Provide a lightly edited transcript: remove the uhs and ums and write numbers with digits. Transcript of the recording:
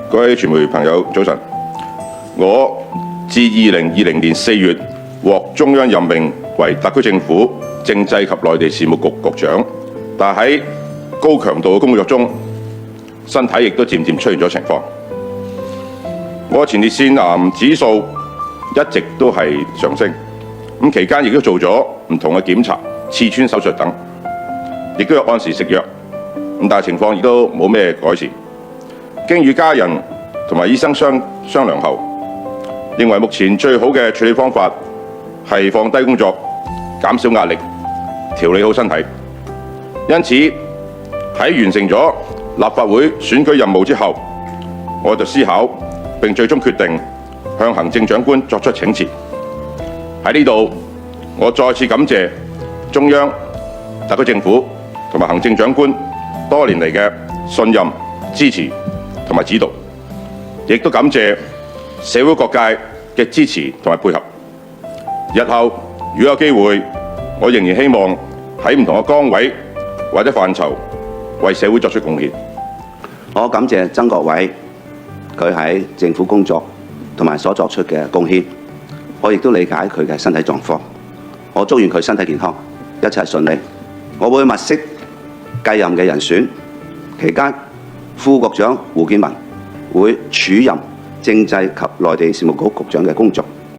各位傳媒朋友，早晨。我自2020年4月獲中央任命為特區政府政制及內地事務局局長，但喺高強度嘅工作中，身體亦都漸漸出現咗情況。我前列腺癌指數一直都係上升，咁期間亦都做咗唔同嘅檢查、刺穿手術等，亦都有按時食藥，但係情況亦都冇咩改善。經與家人同埋醫生商量後，認為目前最好嘅處理方法係放低工作，減少壓力，調理好身體。因此喺完成咗立法會選舉任務之後，我就思考並最終決定向行政長官作出請辭。喺呢度，我再次感謝中央、特區政府同埋行政長官多年嚟嘅信任、支持同埋指導，亦都感謝社會各界嘅支持同埋配合。日後如果有機會，我仍然希望喺唔同嘅崗位或者範疇為社會作出貢獻。我感謝曾國偉佢喺政府工作同埋所作出嘅貢獻，我亦都理解佢嘅身體狀況。我祝願佢身體健康，一切順利。我會物色繼任嘅人選，期間副局長胡建文會署任政制及內地事務局局長嘅工作。